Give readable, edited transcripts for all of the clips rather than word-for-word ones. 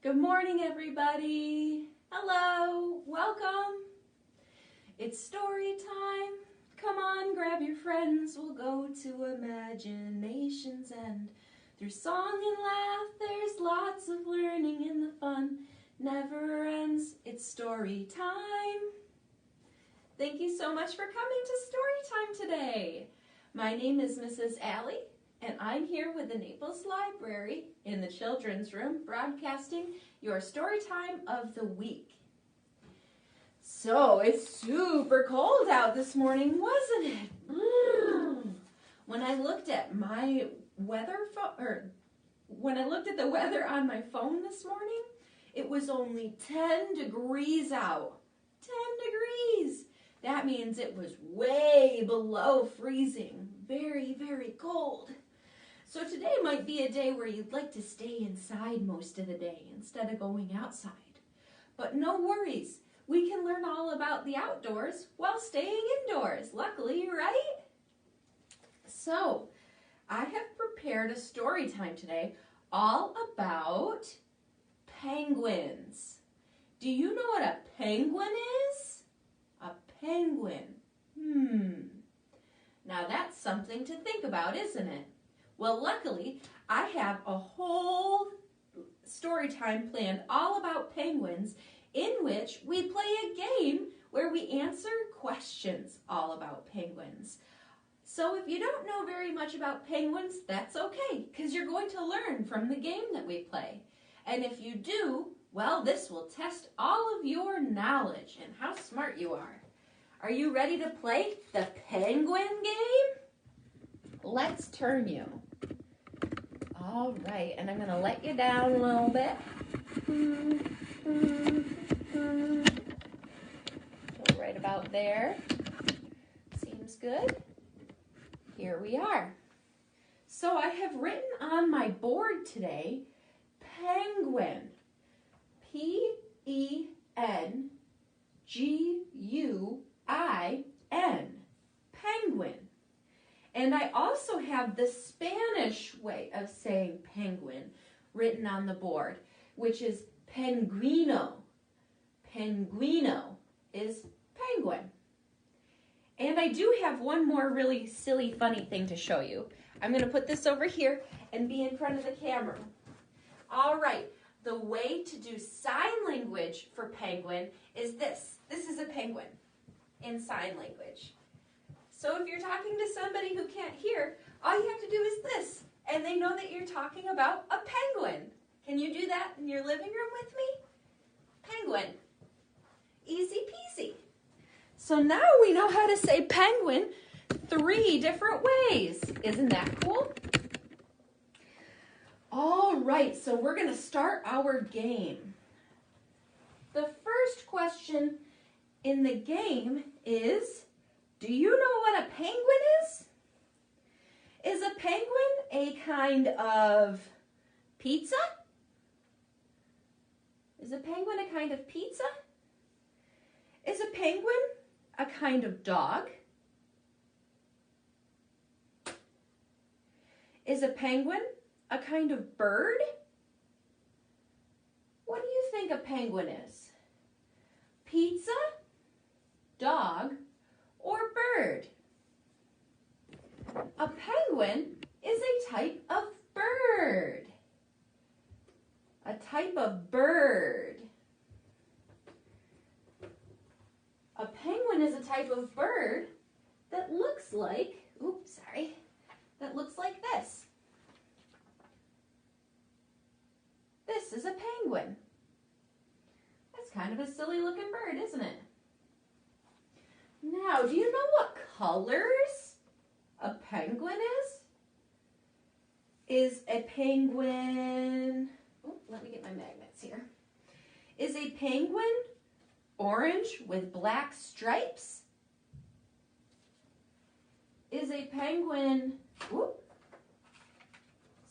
Good morning, everybody. Hello, welcome. It's story time. Come on, grab your friends. We'll go to imagination's end. Through song and laugh, there's lots of learning, and the fun never ends. It's story time. Thank you so much for coming to story time today. My name is Mrs. Allie, and I'm here with the Naples Library in the children's room broadcasting your story time of the week. So it's super cold out this morning, wasn't it? When I looked at my when I looked at the weather on my phone this morning, it was only 10 degrees out. 10 degrees. That means it was way below freezing. Very, very cold. So today might be a day where you'd like to stay inside most of the day instead of going outside. But no worries, we can learn all about the outdoors while staying indoors, luckily, right? So, I have prepared a story time today all about penguins. Do you know what a penguin is? A penguin. Now that's something to think about, isn't it? Well, luckily, I have a whole story time planned all about penguins in which we play a game where we answer questions all about penguins. So if you don't know very much about penguins, that's okay, because you're going to learn from the game that we play. And if you do, well, this will test all of your knowledge and how smart you are. Are you ready to play the penguin game? Let's turn you. All right, and I'm going to let you down a little bit. So right about there. Seems good. Here we are. So I have written on my board today, penguin. P-E-N-G-U-I-N. Penguin. And I also have the Spanish way of saying penguin written on the board, which is penguino. Penguino is penguin. And I do have one more really silly, funny thing to show you. I'm going to put this over here and be in front of the camera. All right, the way to do sign language for penguin is this. This is a penguin in sign language. So if you're talking to somebody who can't hear, all you have to do is this, and they know that you're talking about a penguin. Can you do that in your living room with me? Penguin. Easy peasy. So now we know how to say penguin 3 different ways. Isn't that cool? All right, so we're going to start our game. The first question in the game is, do you know what a penguin is? Is a penguin a kind of pizza? Is a penguin a kind of pizza? Is a penguin a kind of dog? Is a penguin a kind of bird? What do you think a penguin is? Pizza, dog, or bird? A penguin is a type of bird. A type of bird. A penguin is a type of bird that looks like, that looks like this. This is a penguin. That's kind of a silly looking bird, isn't it? Now, do you know what colors a penguin is? Is a penguin, let me get my magnets here. Is a penguin orange with black stripes? Is a penguin,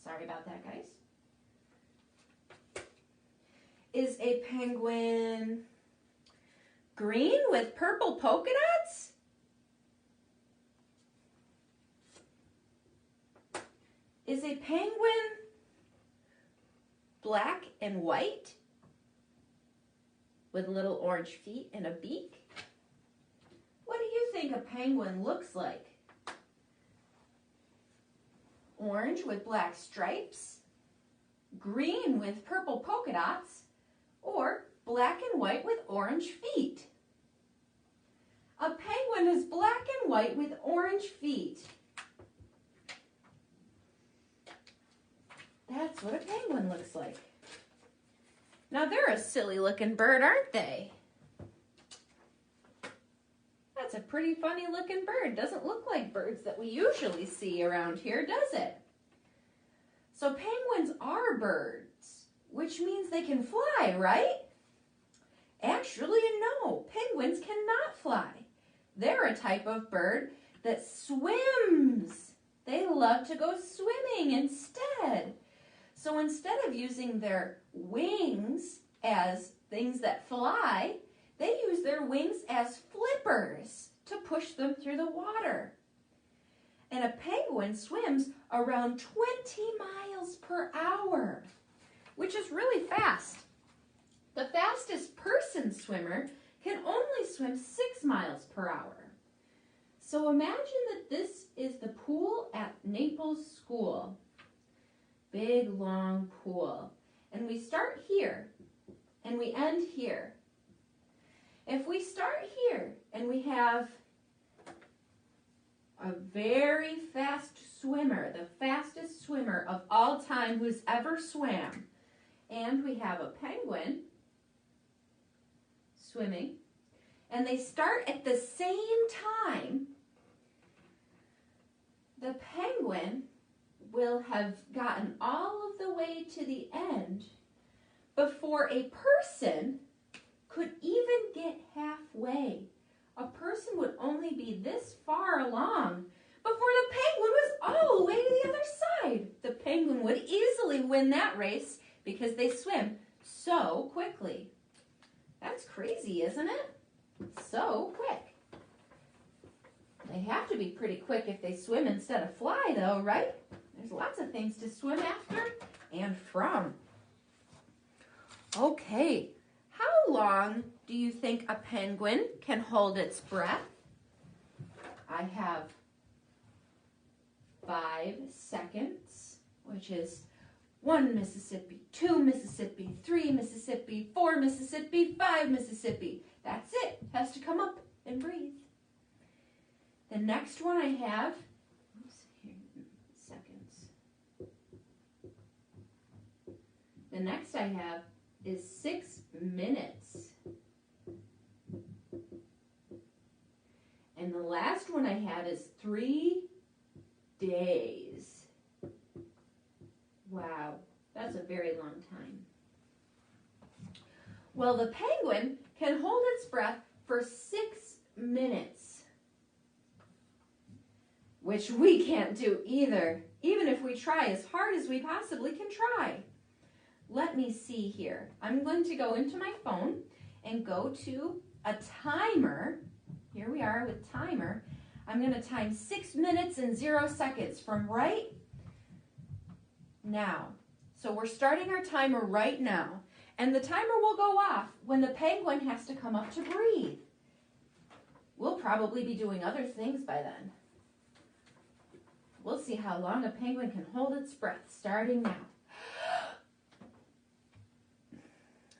sorry about that, guys. Is a penguin green with purple polka dots? Is a penguin black and white with little orange feet and a beak? What do you think a penguin looks like? Orange with black stripes, green with purple polka dots, or black and white with orange feet? A penguin is black and white with orange feet. That's what a penguin looks like. Now they're a silly looking bird, aren't they? That's a pretty funny looking bird. Doesn't look like birds that we usually see around here, does it? So penguins are birds, which means they can fly, right? Actually, no, penguins cannot fly. They're a type of bird that swims. They love to go swimming instead. So instead of using their wings as things that fly, they use their wings as flippers to push them through the water. And a penguin swims around 20 miles per hour, which is really fast. The fastest person swimmer can only swim 6 miles per hour. So imagine that this is the pool at Naples School. Big, long pool. And we start here, and we end here. If we start here, and we have a very fast swimmer, the fastest swimmer of all time who's ever swam, and we have a penguin swimming, and they start at the same time, the penguin will have gotten all of the way to the end before a person could even get halfway. A person would only be this far along before the penguin was all the way to the other side. The penguin would easily win that race because they swim so quickly. That's crazy, isn't it? So quick. They have to be pretty quick if they swim instead of fly, though, right? There's lots of things to swim after and from. Okay, how long do you think a penguin can hold its breath? I have 5 seconds, which is 1 Mississippi, 2 Mississippi, 3 Mississippi, 4 Mississippi, 5 Mississippi. That's it. Has to come up and breathe. The next one I have, seconds. The next I have is 6 minutes. And the last one I had is 3 days. Wow, that's a very long time. Well, the penguin can hold its breath for 6 minutes, which we can't do either, even if we try as hard as we possibly can try. Let me see here. I'm going to go into my phone and go to a timer. Here we are with timer. I'm going to time 6 minutes and 0 seconds from right now. So we're starting our timer right now. And the timer will go off when the penguin has to come up to breathe. We'll probably be doing other things by then. We'll see how long a penguin can hold its breath starting now.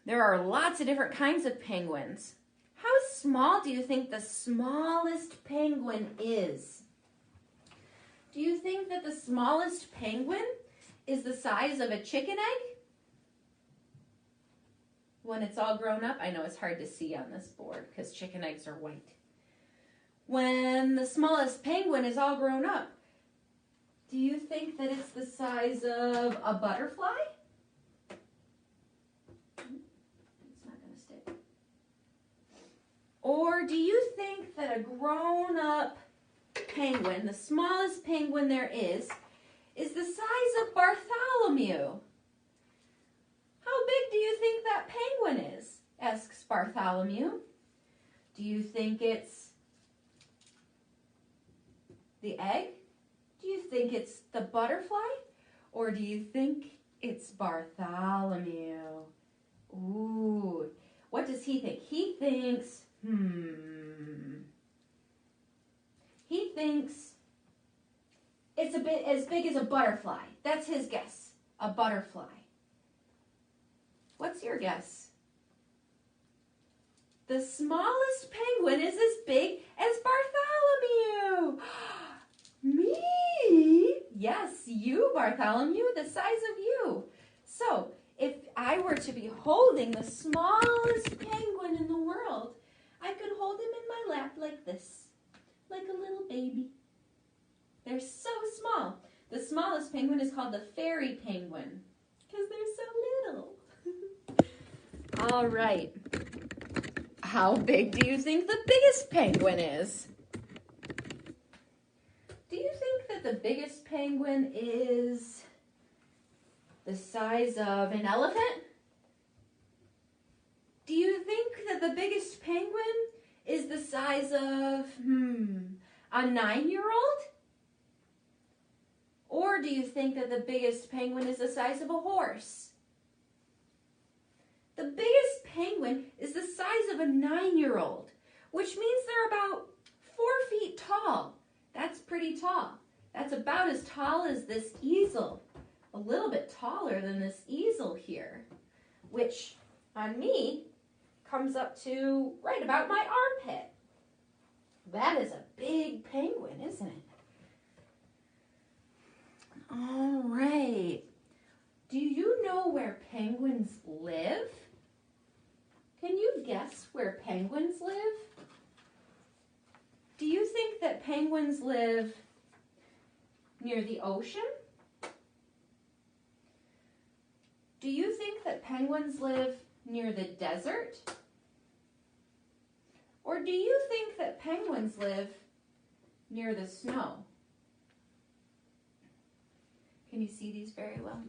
There are lots of different kinds of penguins. How small do you think the smallest penguin is? Do you think that the smallest penguin is the size of a chicken egg? When it's all grown up, I know it's hard to see on this board because chicken eggs are white. When the smallest penguin is all grown up, do you think that it's the size of a butterfly? It's not going to stick. Or do you think that a grown-up penguin, the smallest penguin there is the size of Bartholomew? How big do you think that penguin is? Asks Bartholomew. Do you think it's the egg? Do you think it's the butterfly? Or do you think It's Bartholomew. Ooh, what does he think? He thinks, he thinks it's a bit as big as a butterfly. That's his guess, a butterfly. What's your guess? The smallest penguin is as big as Bartholomew. Me? Yes, you, Bartholomew, the size of you. So, if I were to be holding the smallest penguin in the world, I could hold him in my lap like this, like a little baby. They're so small. The smallest penguin is called the fairy penguin because they're so little. All right. How big do you think the biggest penguin is? Do you think that the biggest penguin is the size of an elephant? Do you think that the biggest penguin is the size of, a 9-year-old? Or do you think that the biggest penguin is the size of a horse? The biggest penguin is the size of a 9-year-old, which means they're about 4 feet tall. That's pretty tall. That's about as tall as this easel. A little bit taller than this easel here, which on me comes up to right about my armpit. That is a big penguin, isn't it? All right. Do you know where penguins live? Can you guess where penguins live? Do you think that penguins live near the ocean? Do you think that penguins live near the desert? Or do you think that penguins live near the snow? Can you see these very well?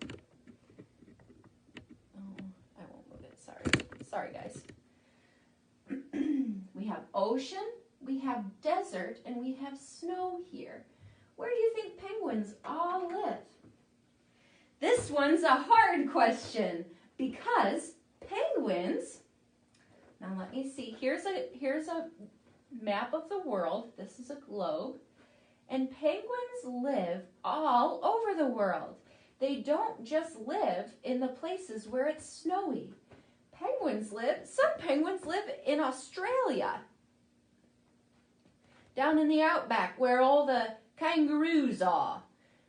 Oh, I won't move it, sorry. Sorry, guys. We have ocean, we have desert, and we have snow here. Where do you think penguins all live? This one's a hard question because penguins, now let me see, here's a map of the world. This is a globe. And penguins live all over the world. They don't just live in the places where it's snowy. Some penguins live in Australia. Down in the outback where all the kangaroos are.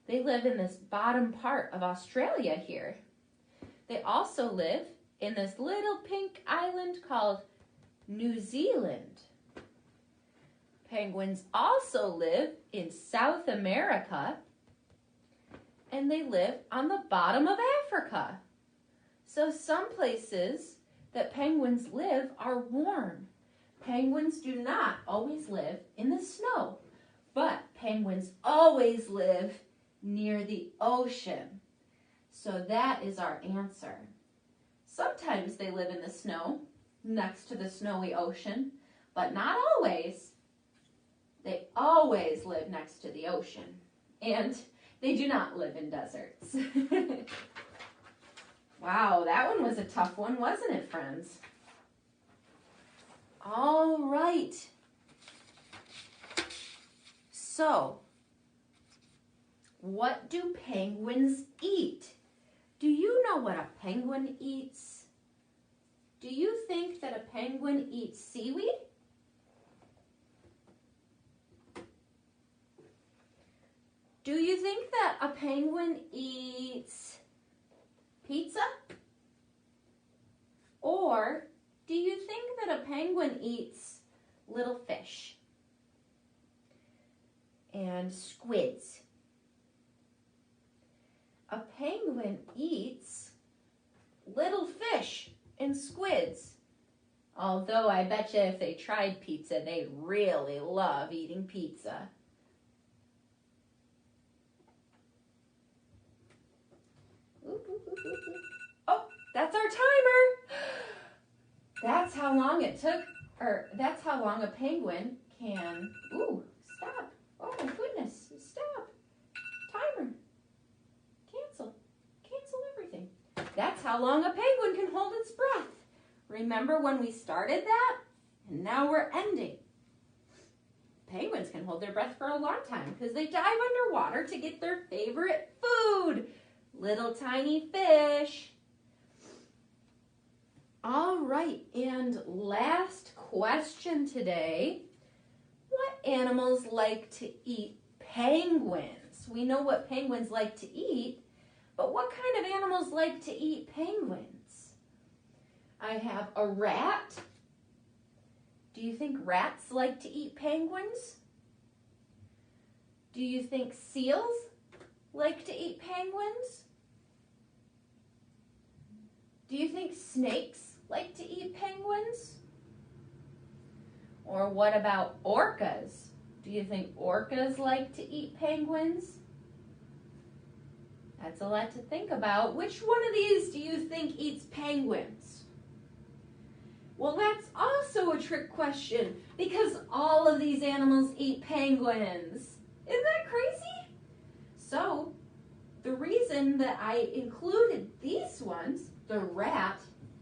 They live in this bottom part of Australia here. They also live in this little pink island called New Zealand. Penguins also live in South America, and they live on the bottom of Africa. So some places that penguins live are warm. Penguins do not always live in the snow, but penguins always live near the ocean. So that is our answer. Sometimes they live in the snow, next to the snowy ocean, but not always. They always live next to the ocean, and they do not live in deserts. Wow, that one was a tough one, wasn't it, friends? All right. So, what do penguins eat? Do you know what a penguin eats? Do you think that a penguin eats seaweed? Do you think that a penguin eats pizza? Or do you think that a penguin eats little fish and squids? A penguin eats little fish and squids. Although I bet you if they tried pizza, they'd really love eating pizza. Oh, that's our timer. That's how long it took, or that's how long a penguin can, stop. Oh my goodness, stop. Timer. Cancel everything. how long a penguin can hold its breath. Remember when we started that? And now we're ending. Penguins can hold their breath for a long time because they dive underwater to get their favorite food, little tiny fish. All right, and last question today. What animals like to eat penguins? We know what penguins like to eat, but what kind of animals like to eat penguins? I have a rat. Do you think rats like to eat penguins? Do you think seals like to eat penguins? Do you think snakes like to eat penguins? Or what about orcas? Do you think orcas like to eat penguins? That's a lot to think about. Which one of these do you think eats penguins? Well, that's also a trick question because all of these animals eat penguins. Isn't that crazy? So, the reason that I included these ones, the rat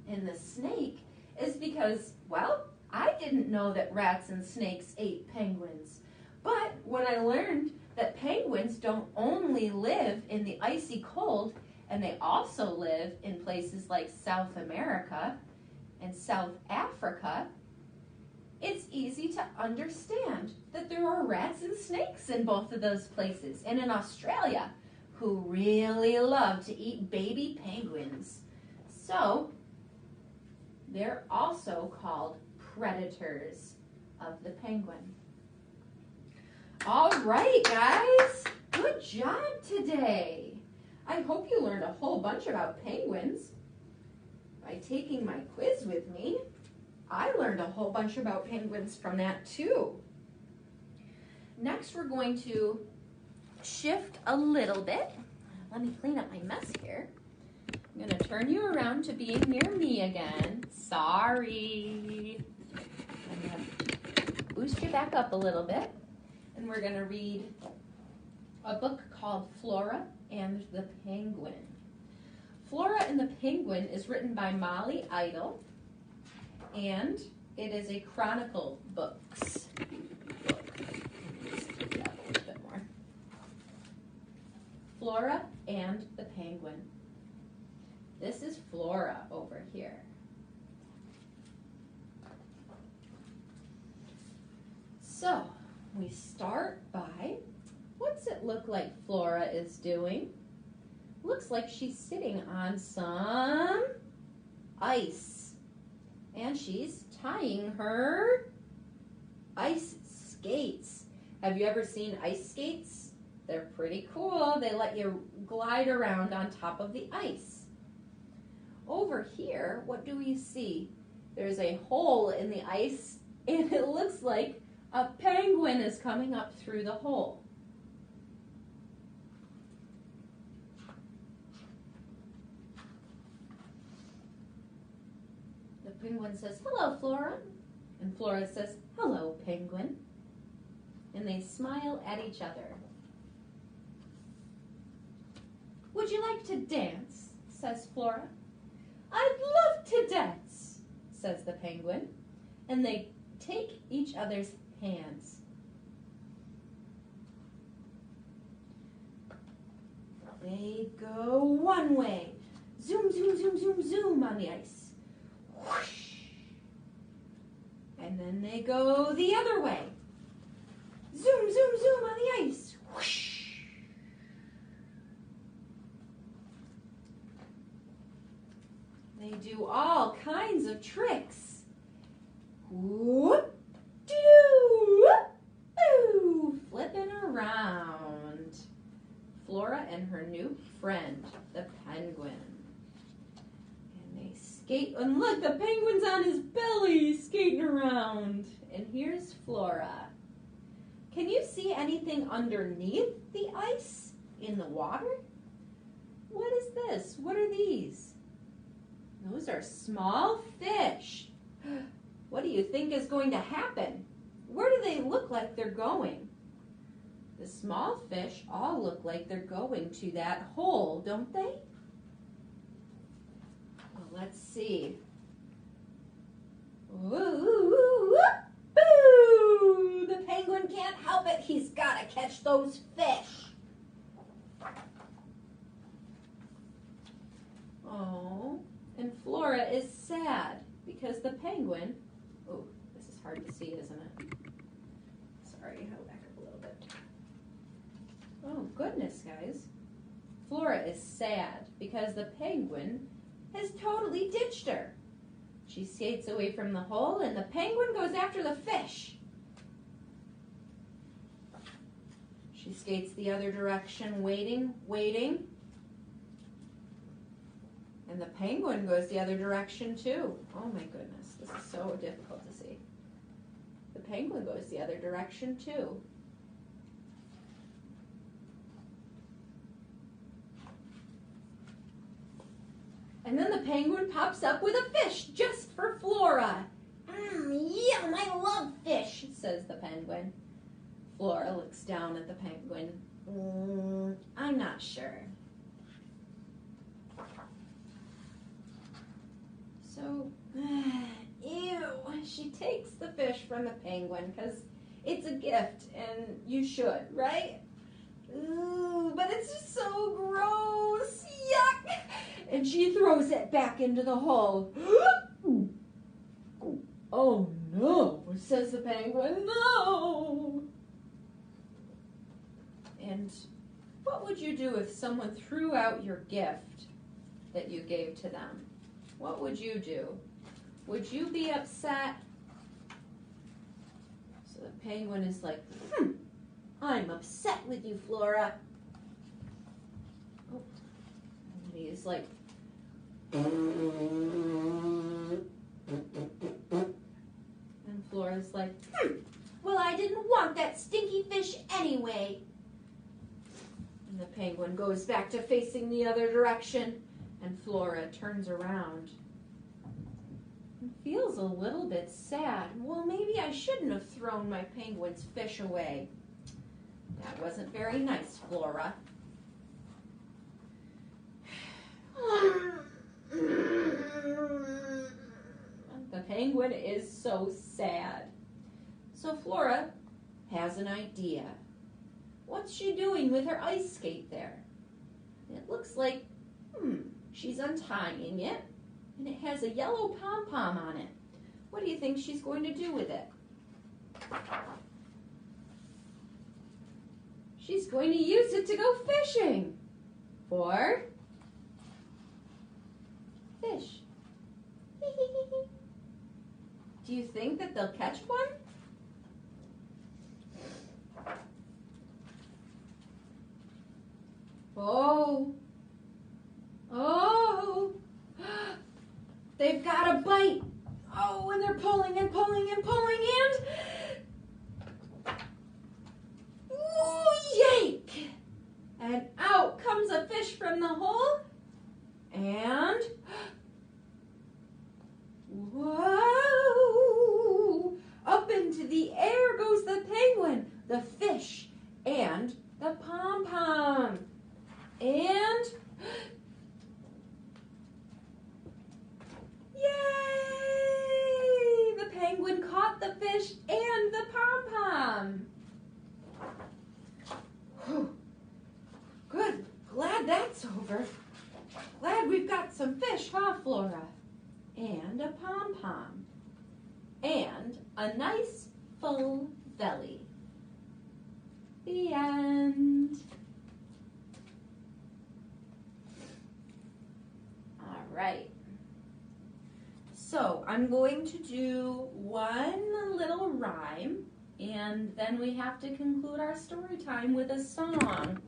and the snake, is because, well, I didn't know that rats and snakes ate penguins. But when I learned that penguins don't only live in the icy cold, and they also live in places like South America and South Africa, it's easy to understand that there are rats and snakes in both of those places. And in Australia, who really love to eat baby penguins. So, they're also called predators of the penguin. All right, guys, good job today. I hope you learned a whole bunch about penguins. By taking my quiz with me, I learned a whole bunch about penguins from that too. Next, we're going to shift a little bit. Let me clean up my mess here. I'm going to turn you around to being near me again. Sorry. I'm going to boost you back up a little bit. And we're going to read a book called Flora and the Penguin. Flora and the Penguin is written by Molly Idle, and it is a chronicle books book. Let's do that a little bit more. Flora and the Penguin. This is Flora over here. So, we start by, what's it look like Flora is doing? Looks like she's sitting on some ice. And she's tying her ice skates. Have you ever seen ice skates? They're pretty cool. They let you glide around on top of the ice. Over here, what do we see? There's a hole in the ice, and it looks like a penguin is coming up through the hole. The penguin says, "Hello, Flora." And Flora says, "Hello, penguin." And they smile at each other. "Would you like to dance?" says Flora. "I'd love to dance," says the penguin. And they take each other's hands. They go one way. Zoom, zoom, zoom, zoom, zoom on the ice. Whoosh. And then they go the other way. Zoom, zoom, zoom on the ice. Whoosh. They do all kinds of tricks. Whoop. Ooh, flipping around. Flora and her new friend, the penguin. And they skate, and look, the penguin's on his belly skating around. And here's Flora. Can you see anything underneath the ice in the water? What is this? What are these? Those are small fish. What do you think is going to happen? Where do they look like they're going? The small fish all look like they're going to that hole, don't they? Let's see. Ooh, boo! The penguin can't help it. He's got to catch those fish. Oh, and Flora is sad because the penguin, oh, this is hard to see, isn't it? Sorry, I'll back up a little bit. Oh, goodness, guys. Flora is sad because the penguin has totally ditched her. She skates away from the hole and the penguin goes after the fish. She skates the other direction, waiting. And the penguin goes the other direction too. Oh my goodness, this is so difficult to see. The penguin goes the other direction too. And then the penguin pops up with a fish just for Flora. Yum, I love fish, says the penguin. Flora looks down at the penguin. I'm not sure. So, ew, she takes the fish from the penguin because it's a gift and you should, right? Ooh, but it's just so gross. Yuck! And she throws it back into the hole. Oh no, says the penguin, no! And what would you do if someone threw out your gift that you gave to them? What would you do? Would you be upset? So the penguin is like, I'm upset with you, Flora. Oh. And he's like, and Flora's like, well, I didn't want that stinky fish anyway. And the penguin goes back to facing the other direction, and Flora turns around and feels a little bit sad. Well, maybe I shouldn't have thrown my penguin's fish away. That wasn't very nice, Flora. The penguin is so sad. So Flora has an idea. What's she doing with her ice skate there? It looks like, she's untying it, and it has a yellow pom-pom on it. What do you think she's going to do with it? She's going to use it to go fishing for fish. Do you think that they'll catch one? Oh, they've got a bite. Oh, and they're pulling and pulling and pulling and, ooh, yank. And out comes a fish from the hole, and, whoa, up into the air goes the penguin, the fish, and the pom-pom. And, yay! The penguin caught the fish and the pom-pom. Good, glad that's over. Glad we've got some fish, huh, Flora? And a pom-pom. And a nice full belly. The end. Right. So I'm going to do one little rhyme, and then we have to conclude our story time with a song.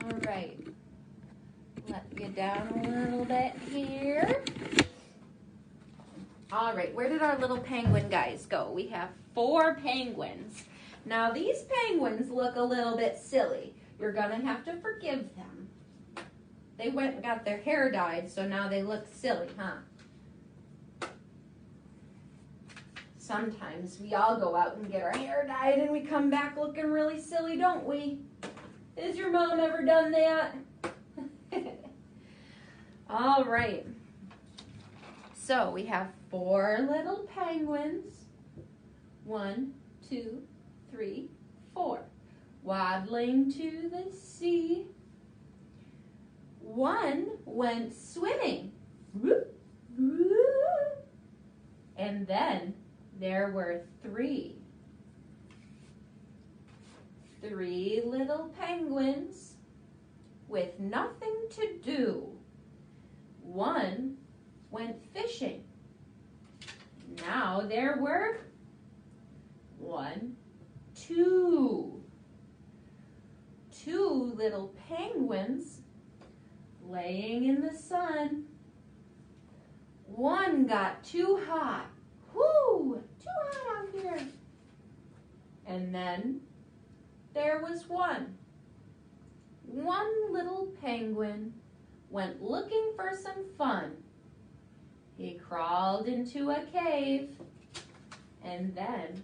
All right. Let you down a little bit here. All right, where did our little penguin guys go? We have 4 penguins. Now these penguins look a little bit silly. You're gonna have to forgive them. They went and got their hair dyed, so now they look silly, huh? Sometimes we all go out and get our hair dyed and we come back looking really silly, don't we? Has your mom ever done that? All right. So we have 4 little penguins. 1, 2, 3, 4. Waddling to the sea. One went swimming. And then there were 3. 3 little penguins with nothing to do. One went fishing. Now there were 1, 2. 2 little penguins laying in the sun. One got too hot. Whoo! Too hot out here. And then there was one. One little penguin went looking for some fun. He crawled into a cave, and then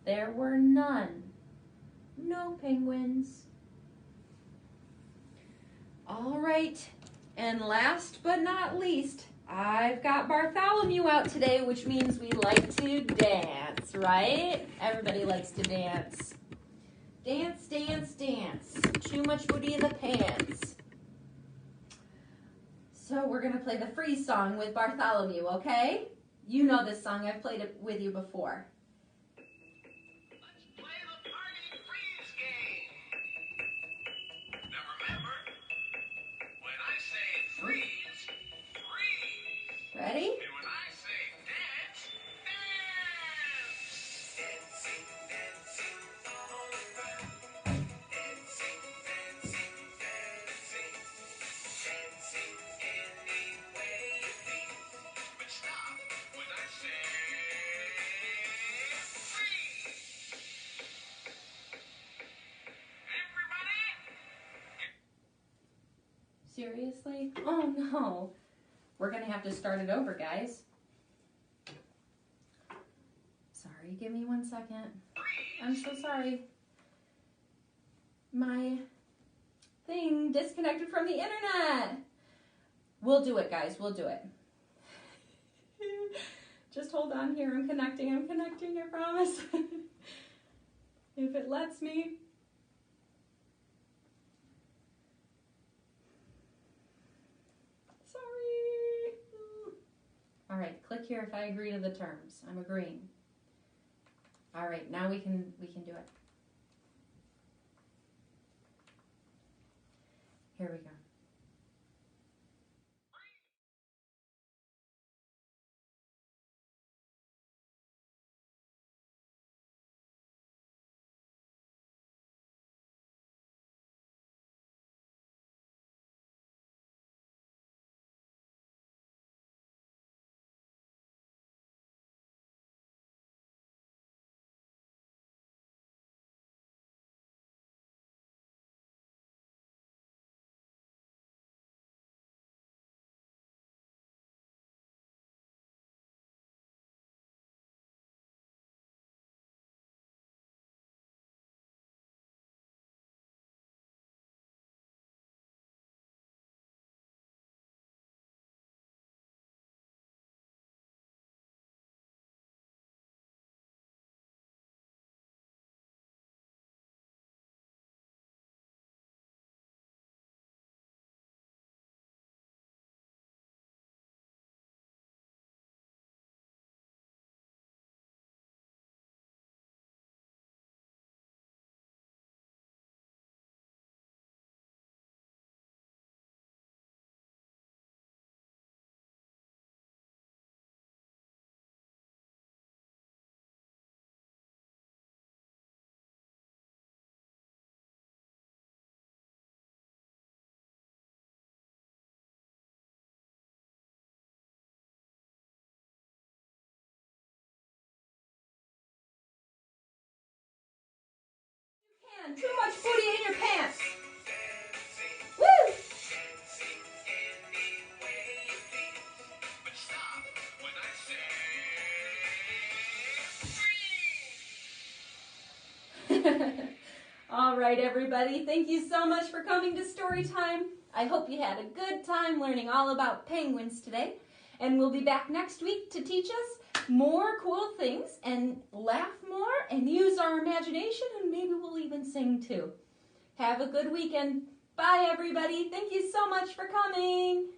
there were none. No penguins. All right, and last but not least, I've got Bartholomew out today, which means we like to dance, right? Everybody likes to dance. Dance, dance, dance. Too much booty in the pants. So we're going to play the freeze song with Bartholomew, okay? You know this song. I've played it with you before. Let's play the party freeze game. Now remember, when I say freeze, freeze. Ready? And when I say dance, dance. Dancing, dancing all around. Dancing, dancing, dancing. Dancing any way you please. But stop when I say freeze. Everybody, Seriously? Oh no. We're going to have to start it over, guys. Sorry, give me 1 second. I'm so sorry. My thing disconnected from the internet. We'll do it, guys. We'll do it. Just hold on here. I'm connecting, I promise. If it lets me. Sorry. All right, click here if I agree to the terms. I'm agreeing. All right, now we can do it. Here we go. Too much booty in your pants. Woo! but stop when I say freeze. All right, everybody. Thank you so much for coming to Storytime. I hope you had a good time learning all about penguins today. And we'll be back next week to teach us more cool things and laugh more and use our imagination, and maybe we'll even sing too. Have a good weekend. Bye, everybody. Thank you so much for coming.